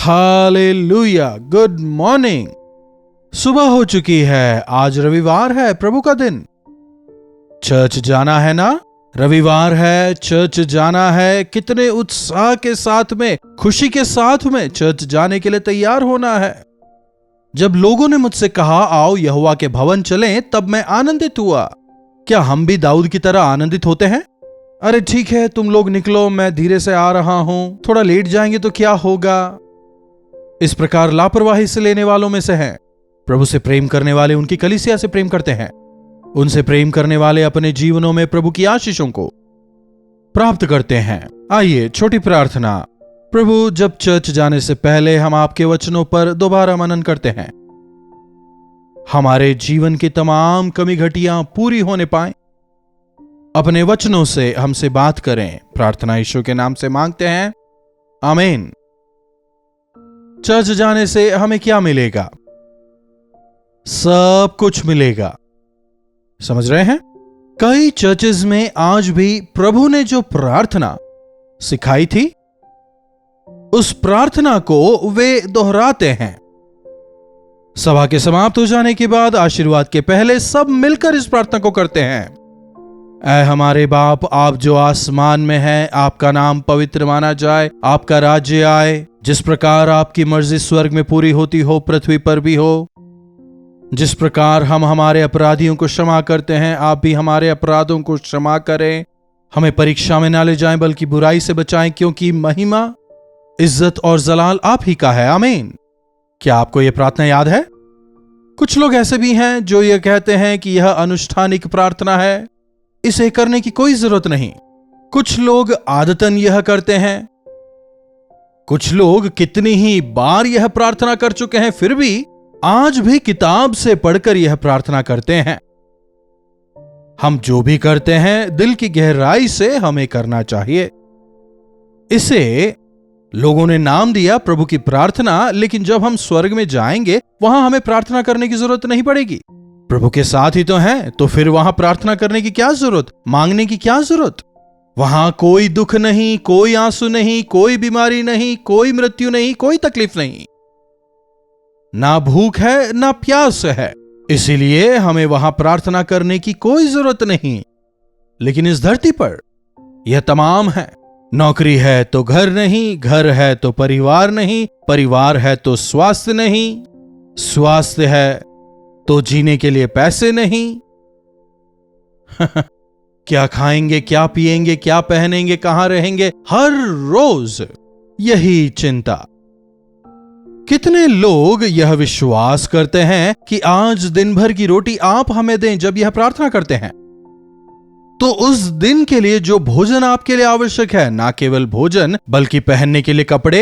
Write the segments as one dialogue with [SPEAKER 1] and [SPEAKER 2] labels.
[SPEAKER 1] Hallelujah. Good morning. सुबह हो चुकी है, आज रविवार है, प्रभु का दिन। चर्च जाना है ना? रविवार है, चर्च जाना है। कितने उत्साह के साथ में, खुशी के साथ में चर्च जाने के लिए तैयार होना है। जब लोगों ने मुझसे कहा आओ यहोवा के भवन चलें, तब मैं आनंदित हुआ। क्या हम भी दाऊद की तरह आनंदित होते हैं? अरे ठीक है, तुम लोग निकलो, मैं धीरे से आ रहा हूं, थोड़ा लेट जाएंगे तो क्या होगा। इस प्रकार लापरवाही से लेने वालों में से हैं। प्रभु से प्रेम करने वाले उनकी कलीसिया से प्रेम करते हैं। उनसे प्रेम करने वाले अपने जीवनों में प्रभु की आशीषों को प्राप्त करते हैं। आइए छोटी प्रार्थना। प्रभु, जब चर्च जाने से पहले हम आपके वचनों पर दोबारा मनन करते हैं, हमारे जीवन की तमाम कमी घटियां पूरी होने पाए। अपने वचनों से हमसे बात करें। प्रार्थना यीशु के नाम से मांगते हैं, आमीन। चर्च जाने से हमें क्या मिलेगा? सब कुछ मिलेगा। समझ रहे हैं? कई चर्चेज में आज भी प्रभु ने जो प्रार्थना सिखाई थी, उस प्रार्थना को वे दोहराते हैं। सभा के समाप्त हो जाने के बाद आशीर्वाद के पहले सब मिलकर इस प्रार्थना को करते हैं। ऐ हमारे बाप, आप जो आसमान में हैं, आपका नाम पवित्र माना जाए, आपका राज्य आए। जिस प्रकार आपकी मर्जी स्वर्ग में पूरी होती हो, पृथ्वी पर भी हो। जिस प्रकार हम हमारे अपराधियों को क्षमा करते हैं, आप भी हमारे अपराधों को क्षमा करें। हमें परीक्षा में ना ले जाएं, बल्कि बुराई से बचाएं, क्योंकि महिमा, इज्जत और जलाल आप ही का है, आमीन। क्या आपको यह प्रार्थना याद है? कुछ लोग ऐसे भी हैं जो यह कहते हैं कि यह अनुष्ठानिक प्रार्थना है, इसे करने की कोई जरूरत नहीं। कुछ लोग आदतन यह करते हैं। कुछ लोग कितनी ही बार यह प्रार्थना कर चुके हैं, फिर भी आज भी किताब से पढ़कर यह प्रार्थना करते हैं। हम जो भी करते हैं दिल की गहराई से हमें करना चाहिए। इसे लोगों ने नाम दिया प्रभु की प्रार्थना, लेकिन जब हम स्वर्ग में जाएंगे वहां हमें प्रार्थना करने की जरूरत नहीं पड़ेगी। प्रभु के साथ ही तो हैं, तो फिर वहां प्रार्थना करने की क्या जरूरत, मांगने की क्या जरूरत? वहां कोई दुख नहीं, कोई आंसू नहीं, कोई बीमारी नहीं, कोई मृत्यु नहीं, कोई तकलीफ नहीं, ना भूख है ना प्यास है। इसीलिए हमें वहां प्रार्थना करने की कोई जरूरत नहीं। लेकिन इस धरती पर यह तमाम है। नौकरी है तो घर नहीं, घर है तो परिवार नहीं, परिवार है तो स्वास्थ्य नहीं, स्वास्थ्य है तो जीने के लिए पैसे नहीं। क्या खाएंगे, क्या पिएंगे, क्या पहनेंगे, कहां रहेंगे, हर रोज यही चिंता। कितने लोग यह विश्वास करते हैं कि आज दिन भर की रोटी आप हमें दें। जब यह प्रार्थना करते हैं तो उस दिन के लिए जो भोजन आपके लिए आवश्यक है, ना केवल भोजन बल्कि पहनने के लिए कपड़े,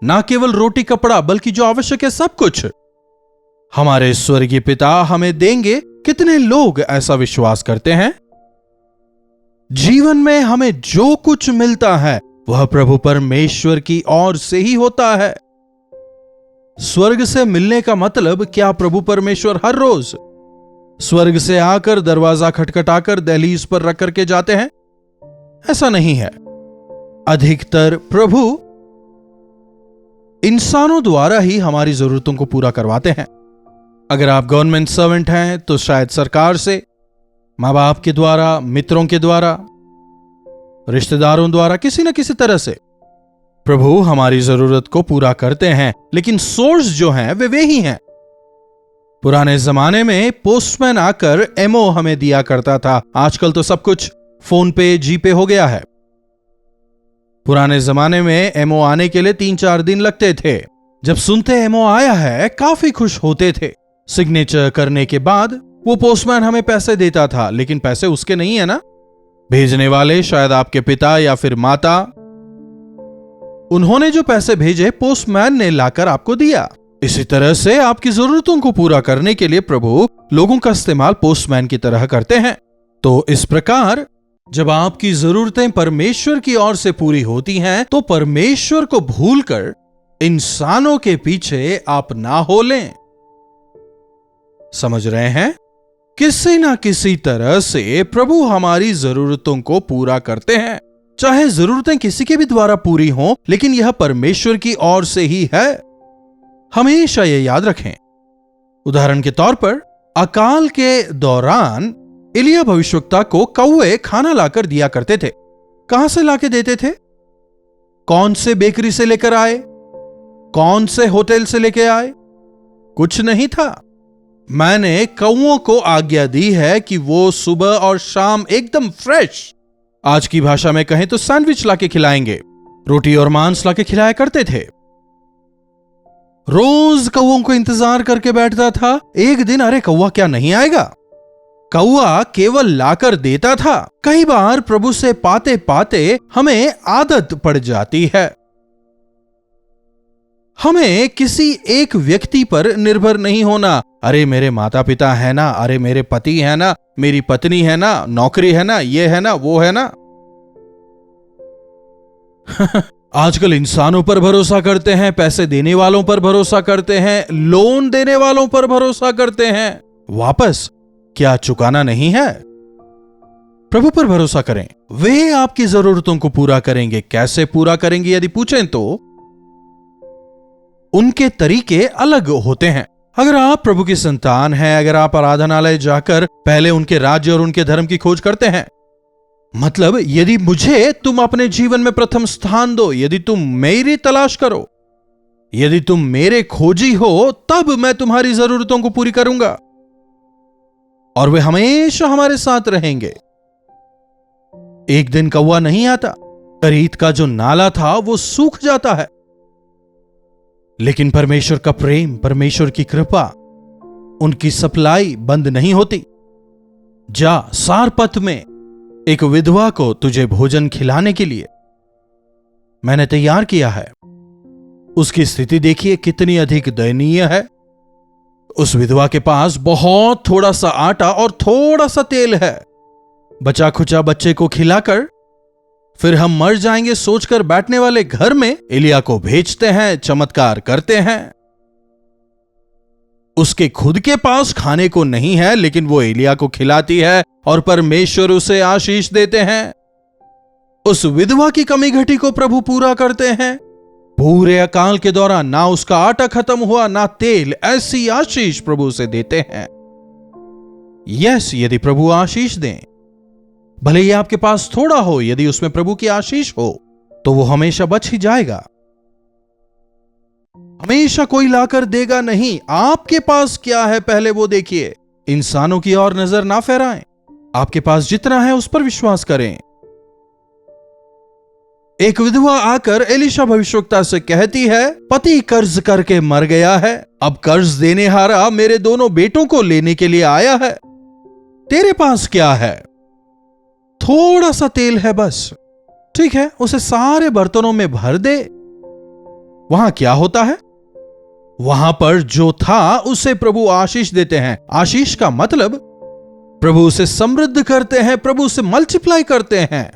[SPEAKER 1] ना केवल रोटी कपड़ा बल्कि जो आवश्यक है सब कुछ हमारे स्वर्गीय पिता हमें देंगे। कितने लोग ऐसा विश्वास करते हैं? जीवन में हमें जो कुछ मिलता है वह प्रभु परमेश्वर की ओर से ही होता है। स्वर्ग से मिलने का मतलब क्या प्रभु परमेश्वर हर रोज स्वर्ग से आकर दरवाजा खटखटाकर दहलीज पर रख करके जाते हैं? ऐसा नहीं है। अधिकतर प्रभु इंसानों द्वारा ही हमारी जरूरतों को पूरा करवाते हैं। अगर आप गवर्नमेंट सर्वेंट हैं तो शायद सरकार से, मां बाप के द्वारा, मित्रों के द्वारा, रिश्तेदारों द्वारा, किसी न किसी तरह से प्रभु हमारी जरूरत को पूरा करते हैं। लेकिन सोर्स जो हैं वे ही हैं। पुराने जमाने में पोस्टमैन आकर एमओ हमें दिया करता था। आजकल तो सब कुछ फोन पे, जीपे हो गया है। पुराने जमाने में एमओ आने के लिए 3-4 दिन लगते थे। जब सुनते एमओ आया है काफी खुश होते थे। सिग्नेचर करने के बाद वो पोस्टमैन हमें पैसे देता था, लेकिन पैसे उसके नहीं है ना, भेजने वाले शायद आपके पिता या फिर माता। उन्होंने जो पैसे भेजे पोस्टमैन ने लाकर आपको दिया। इसी तरह से आपकी जरूरतों को पूरा करने के लिए प्रभु लोगों का इस्तेमाल पोस्टमैन की तरह करते हैं। तो इस प्रकार जब आपकी जरूरतें परमेश्वर की ओर से पूरी होती हैं, तो परमेश्वर को भूलकर इंसानों के पीछे आप ना हो लें। समझ रहे हैं? किसी ना किसी तरह से प्रभु हमारी जरूरतों को पूरा करते हैं। चाहे जरूरतें किसी के भी द्वारा पूरी हों, लेकिन यह परमेश्वर की ओर से ही है। हमेशा यह याद रखें। उदाहरण के तौर पर अकाल के दौरान एलिया भविष्यवक्ता को कौवे खाना लाकर दिया करते थे। कहां से लाके देते थे? कौन से बेकरी से लेकर आए? कौन से होटल से लेके आए? कुछ नहीं था। मैंने कौओं को आज्ञा दी है कि वो सुबह और शाम एकदम फ्रेश, आज की भाषा में कहें तो सैंडविच लाके खिलाएंगे। रोटी और मांस लाके खिलाया करते थे। रोज कौओं को इंतजार करके बैठता था। एक दिन अरे कौवा क्या नहीं आएगा? कौवा केवल लाकर देता था। कई बार प्रभु से पाते पाते हमें आदत पड़ जाती है। हमें किसी एक व्यक्ति पर निर्भर नहीं होना। अरे मेरे माता पिता है ना, अरे मेरे पति है ना, मेरी पत्नी है ना, नौकरी है ना, ये है ना, वो है ना। आजकल इंसानों पर भरोसा करते हैं, पैसे देने वालों पर भरोसा करते हैं, लोन देने वालों पर भरोसा करते हैं। वापस क्या चुकाना नहीं है? प्रभु पर भरोसा करें, वे आपकी जरूरतों को पूरा करेंगे। कैसे पूरा करेंगे यदि पूछें तो उनके तरीके अलग होते हैं। अगर आप प्रभु की संतान हैं, अगर आप आराधनालय जाकर पहले उनके राज्य और उनके धर्म की खोज करते हैं, मतलब यदि मुझे तुम अपने जीवन में प्रथम स्थान दो, यदि तुम मेरी तलाश करो, यदि तुम मेरे खोजी हो, तब मैं तुम्हारी जरूरतों को पूरी करूंगा और वे हमेशा हमारे साथ रहेंगे। एक दिन कौवा नहीं आता, करीत का जो नाला था वो सूख जाता है, लेकिन परमेश्वर का प्रेम, परमेश्वर की कृपा, उनकी सप्लाई बंद नहीं होती। जा सारपत में एक विधवा को तुझे भोजन खिलाने के लिए मैंने तैयार किया है। उसकी स्थिति देखिए कितनी अधिक दयनीय है। उस विधवा के पास बहुत थोड़ा सा आटा और थोड़ा सा तेल है। बचा खुचा बच्चे को खिलाकर फिर हम मर जाएंगे सोचकर बैठने वाले घर में एलिया को भेजते हैं, चमत्कार करते हैं। उसके खुद के पास खाने को नहीं है, लेकिन वो एलिया को खिलाती है और परमेश्वर उसे आशीष देते हैं। उस विधवा की कमी घटी को प्रभु पूरा करते हैं। पूरे अकाल के दौरान ना उसका आटा खत्म हुआ ना तेल। ऐसी आशीष प्रभु से देते हैं। यस, यदि प्रभु आशीष दें, भले ही आपके पास थोड़ा हो, यदि उसमें प्रभु की आशीष हो तो वो हमेशा बच ही जाएगा। हमेशा कोई लाकर देगा नहीं। आपके पास क्या है पहले वो देखिए। इंसानों की ओर नजर ना फहराएं। आपके पास जितना है उस पर विश्वास करें। एक विधवा आकर एलीशा भविष्यवक्ता से कहती है, पति कर्ज करके मर गया है, अब कर्ज देने हारा मेरे दोनों बेटों को लेने के लिए आया है। तेरे पास क्या है? थोड़ा सा तेल है बस। ठीक है, उसे सारे बर्तनों में भर दे। वहां क्या होता है? वहां पर जो था उसे प्रभु आशीष देते हैं। आशीष का मतलब प्रभु उसे समृद्ध करते हैं, प्रभु उसे मल्टीप्लाई करते हैं।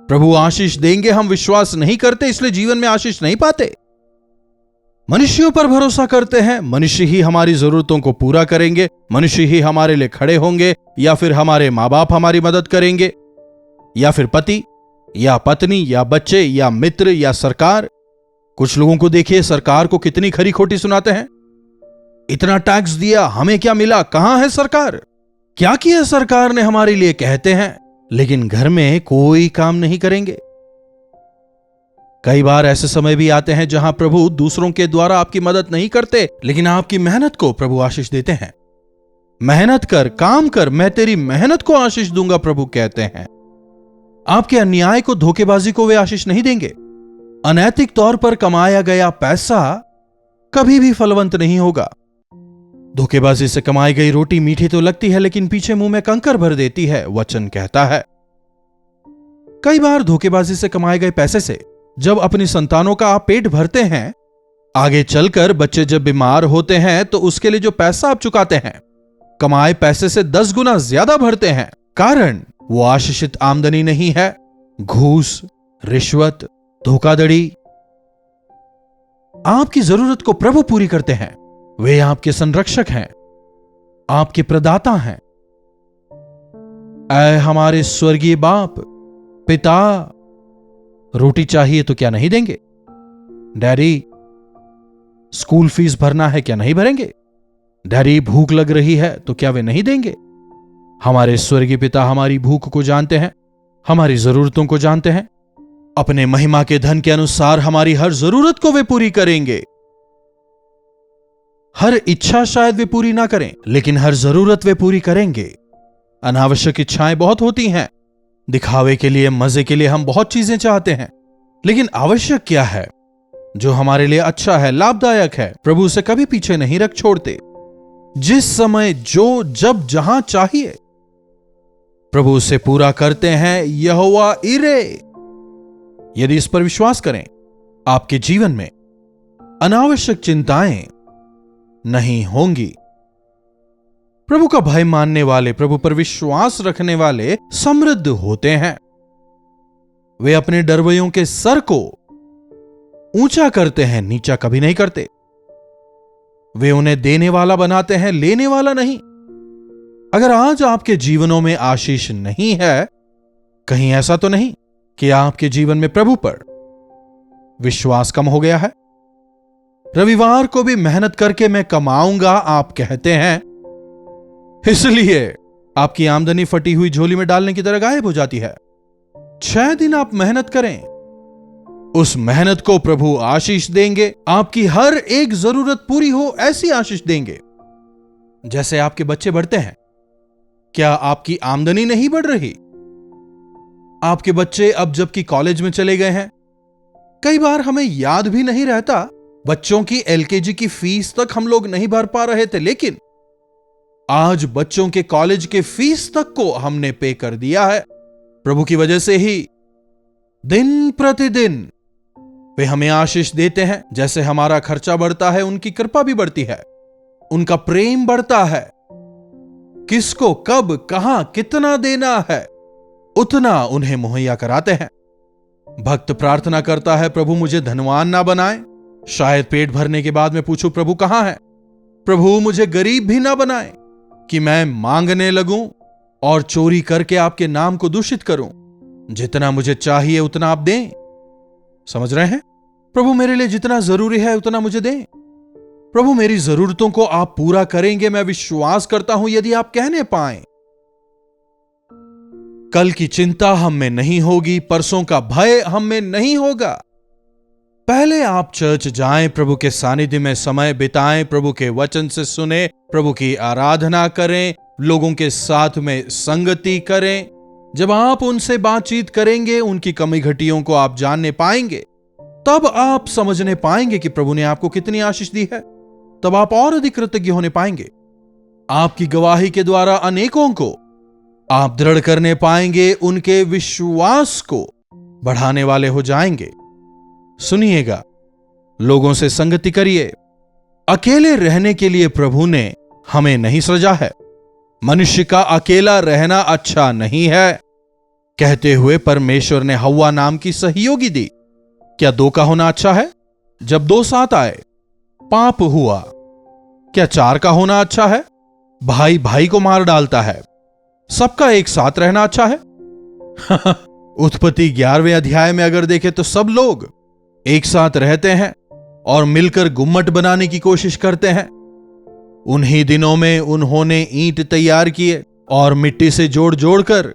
[SPEAKER 1] प्रभु आशीष देंगे, हम विश्वास नहीं करते, इसलिए जीवन में आशीष नहीं पाते। मनुष्यों पर भरोसा करते हैं, मनुष्य ही हमारी जरूरतों को पूरा करेंगे, मनुष्य ही हमारे लिए खड़े होंगे, या फिर हमारे मां बाप हमारी मदद करेंगे, या फिर पति या पत्नी या बच्चे या मित्र या सरकार। कुछ लोगों को देखिए, सरकार को कितनी खरी खोटी सुनाते हैं। इतना टैक्स दिया, हमें क्या मिला? कहां है सरकार? क्या किया सरकार ने हमारे लिए? कहते हैं, लेकिन घर में कोई काम नहीं करेंगे। कई बार ऐसे समय भी आते हैं जहां प्रभु दूसरों के द्वारा आपकी मदद नहीं करते, लेकिन आपकी मेहनत को प्रभु आशीष देते हैं। मेहनत कर, काम कर, मैं तेरी मेहनत को आशीष दूंगा, प्रभु कहते हैं। आपके अन्याय को, धोखेबाजी को वे आशीष नहीं देंगे। अनैतिक तौर पर कमाया गया पैसा कभी भी फलवंत नहीं होगा। धोखेबाजी से कमाई गई रोटी मीठी तो लगती है, लेकिन पीछे मुंह में कंकर भर देती है, वचन कहता है। कई बार धोखेबाजी से कमाए गए पैसे से जब अपनी संतानों का आप पेट भरते हैं, आगे चलकर बच्चे जब बीमार होते हैं तो उसके लिए जो पैसा आप चुकाते हैं, कमाए पैसे से 10 गुना ज्यादा भरते हैं। कारण वो आशीषित आमदनी नहीं है, घूस, रिश्वत, धोखाधड़ी। आपकी जरूरत को प्रभु पूरी करते हैं। वे आपके संरक्षक हैं, आपके प्रदाता हैं। ऐ हमारे स्वर्गीय बाप, पिता, रोटी चाहिए तो क्या नहीं देंगे? डैडी, स्कूल फीस भरना है क्या नहीं भरेंगे? डैडी, भूख लग रही है तो क्या वे नहीं देंगे? हमारे स्वर्गीय पिता हमारी भूख को जानते हैं, हमारी जरूरतों को जानते हैं। अपने महिमा के धन के अनुसार हमारी हर जरूरत को वे पूरी करेंगे। हर इच्छा शायद वे पूरी ना करें, लेकिन हर जरूरत वे पूरी करेंगे। अनावश्यक इच्छाएं बहुत होती हैं। दिखावे के लिए, मजे के लिए हम बहुत चीजें चाहते हैं, लेकिन आवश्यक क्या है? जो हमारे लिए अच्छा है, लाभदायक है, प्रभु उसे कभी पीछे नहीं रख छोड़ते। जिस समय, जो, जब, जहां चाहिए, प्रभु उसे पूरा करते हैं। यहोवा इरे। यदि इस पर विश्वास करें, आपके जीवन में अनावश्यक चिंताएं नहीं होंगी। प्रभु का भय मानने वाले, प्रभु पर विश्वास रखने वाले समृद्ध होते हैं। वे अपने डरवैयों के सर को ऊंचा करते हैं, नीचा कभी नहीं करते। वे उन्हें देने वाला बनाते हैं, लेने वाला नहीं। अगर आज आपके जीवनों में आशीष नहीं है, कहीं ऐसा तो नहीं कि आपके जीवन में प्रभु पर विश्वास कम हो गया है? रविवार को भी मेहनत करके मैं कमाऊंगा आप कहते हैं, इसलिए आपकी आमदनी फटी हुई झोली में डालने की तरह गायब हो जाती है। 6 दिन आप मेहनत करें, उस मेहनत को प्रभु आशीष देंगे। आपकी हर एक जरूरत पूरी हो ऐसी आशीष देंगे। जैसे आपके बच्चे बढ़ते हैं, क्या आपकी आमदनी नहीं बढ़ रही? आपके बच्चे अब जबकि कॉलेज में चले गए हैं, कई बार हमें याद भी नहीं रहता, बच्चों की एलकेजी की फीस तक हम लोग नहीं भर पा रहे थे, लेकिन आज बच्चों के कॉलेज के फीस तक को हमने पे कर दिया है। प्रभु की वजह से ही दिन प्रतिदिन वे हमें आशीष देते हैं। जैसे हमारा खर्चा बढ़ता है, उनकी कृपा भी बढ़ती है, उनका प्रेम बढ़ता है। किसको कब, कहां, कितना देना है, उतना उन्हें मुहैया कराते हैं। भक्त प्रार्थना करता है, प्रभु मुझे धनवान ना बनाए। शायद पेट भरने के बाद मैं पूछूं, प्रभु कहां है? प्रभु मुझे गरीब भी ना बनाए कि मैं मांगने लगूं और चोरी करके आपके नाम को दूषित करूं। जितना मुझे चाहिए उतना आप दें। समझ रहे हैं? प्रभु मेरे लिए जितना जरूरी है उतना मुझे दें। प्रभु मेरी जरूरतों को आप पूरा करेंगे, मैं विश्वास करता हूं। यदि आप कहने पाएं, कल की चिंता हम में नहीं होगी, परसों का भय हम में नहीं होगा। पहले आप चर्च जाएं, प्रभु के सानिध्य में समय बिताएं, प्रभु के वचन से सुने, प्रभु की आराधना करें, लोगों के साथ में संगति करें। जब आप उनसे बातचीत करेंगे, उनकी कमी घटियों को आप जानने पाएंगे, तब आप समझने पाएंगे कि प्रभु ने आपको कितनी आशीष दी है। तब आप और अधिक कृतज्ञ होने पाएंगे। आपकी गवाही के द्वारा अनेकों को आप दृढ़ करने पाएंगे, उनके विश्वास को बढ़ाने वाले हो जाएंगे। सुनिएगा, लोगों से संगति करिए। अकेले रहने के लिए प्रभु ने हमें नहीं सृजा है। मनुष्य का अकेला रहना अच्छा नहीं है कहते हुए परमेश्वर ने हव्वा नाम की सहयोगी दी। क्या 2 का होना अच्छा है? जब 2 साथ आए, पाप हुआ। क्या 4 का होना अच्छा है? भाई भाई को मार डालता है। सबका एक साथ रहना अच्छा है? उत्पत्ति 11वें अध्याय में अगर देखें तो सब लोग एक साथ रहते हैं और मिलकर गुम्मट बनाने की कोशिश करते हैं। उन्हीं दिनों में उन्होंने ईंट तैयार किए और मिट्टी से जोड़ जोड़कर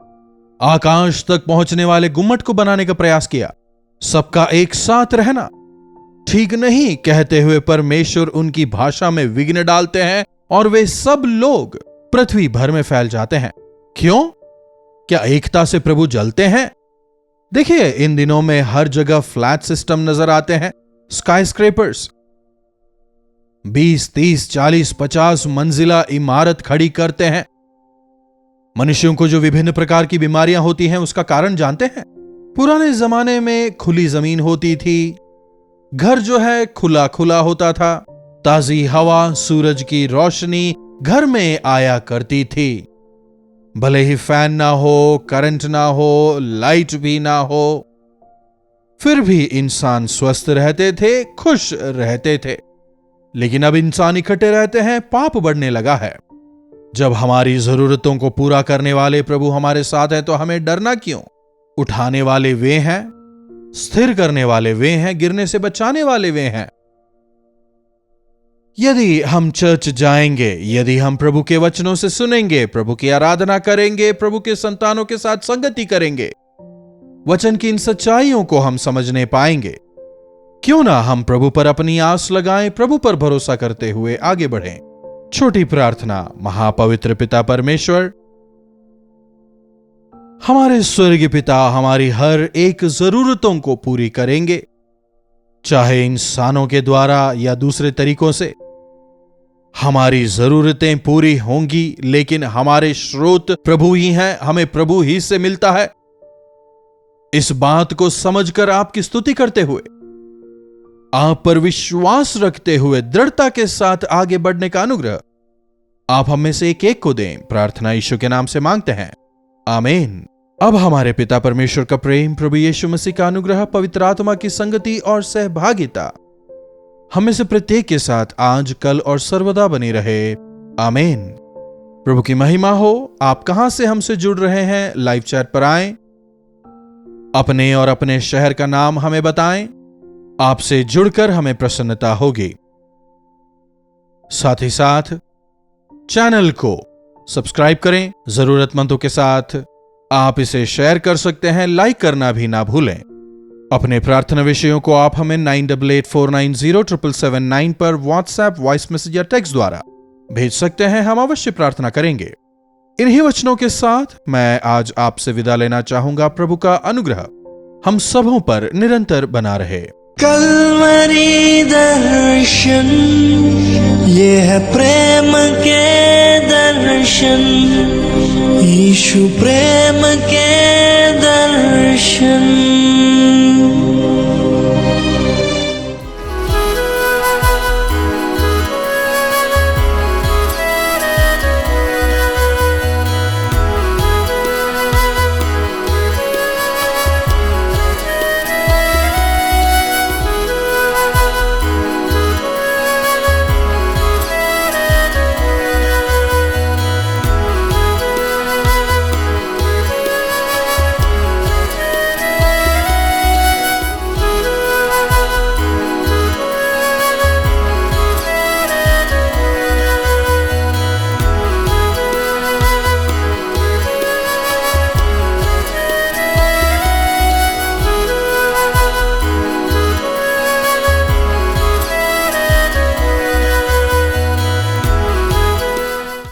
[SPEAKER 1] आकाश तक पहुंचने वाले गुम्मट को बनाने का प्रयास किया। सबका एक साथ रहना ठीक नहीं कहते हुए परमेश्वर उनकी भाषा में विघ्न डालते हैं और वे सब लोग पृथ्वी भर में फैल जाते हैं। क्यों? क्या एकता से प्रभु जलते हैं? देखिए, इन दिनों में हर जगह फ्लैट सिस्टम नजर आते हैं, स्काई स्क्रेपर्स। 20, 30, 40, 50 मंजिला इमारत खड़ी करते हैं। मनुष्यों को जो विभिन्न प्रकार की बीमारियां होती हैं, उसका कारण जानते हैं? पुराने जमाने में खुली जमीन होती थी, घर जो है खुला खुला होता था, ताजी हवा, सूरज की रोशनी घर में आया करती थी। भले ही फैन ना हो, करंट ना हो, लाइट भी ना हो, फिर भी इंसान स्वस्थ रहते थे, खुश रहते थे। लेकिन अब इंसान इकट्ठे रहते हैं, पाप बढ़ने लगा है। जब हमारी जरूरतों को पूरा करने वाले प्रभु हमारे साथ हैं तो हमें डरना क्यों? उठाने वाले वे हैं, स्थिर करने वाले वे हैं, गिरने से बचाने वाले वे हैं। यदि हम चर्च जाएंगे, यदि हम प्रभु के वचनों से सुनेंगे, प्रभु की आराधना करेंगे, प्रभु के संतानों के साथ संगति करेंगे, वचन की इन सच्चाइयों को हम समझने पाएंगे। क्यों ना हम प्रभु पर अपनी आस लगाएं, प्रभु पर भरोसा करते हुए आगे बढ़ें। छोटी प्रार्थना। महापवित्र पिता परमेश्वर, हमारे स्वर्गीय पिता हमारी हर एक जरूरतों को पूरी करेंगे, चाहे इंसानों के द्वारा या दूसरे तरीकों से। हमारी जरूरतें पूरी होंगी, लेकिन हमारे स्रोत प्रभु ही हैं, हमें प्रभु ही से मिलता है। इस बात को समझकर आपकी स्तुति करते हुए, आप पर विश्वास रखते हुए दृढ़ता के साथ आगे बढ़ने का अनुग्रह आप हम में से एक एक को दें। प्रार्थना यीशु के नाम से मांगते हैं, आमीन। अब हमारे पिता परमेश्वर का प्रेम, प्रभु यीशु मसीह का अनुग्रह, पवित्र आत्मा की संगति और सहभागिता हम में से प्रत्येक के साथ आज, कल और सर्वदा बनी रहे, आमीन। प्रभु की महिमा हो। आप कहां से हमसे जुड़ रहे हैं, लाइव चैट पर आएं, अपने और अपने शहर का नाम हमें बताएं। आपसे जुड़कर हमें प्रसन्नता होगी। साथ ही साथ चैनल को सब्सक्राइब करें। जरूरतमंदों के साथ आप इसे शेयर कर सकते हैं, लाइक करना भी ना भूलें। अपने प्रार्थना विषयों को आप हमें 9884907779 पर व्हाट्सएप, वॉइस मैसेज या टेक्स्ट द्वारा भेज सकते हैं। हम अवश्य प्रार्थना करेंगे। इन्हीं वचनों के साथ मैं आज आपसे विदा लेना चाहूंगा। प्रभु का अनुग्रह हम सबों पर निरंतर बना रहे।
[SPEAKER 2] कल्वरी दर्शन, ये है प्रेम के दर्शन, यीशु प्रेम के दर्शन।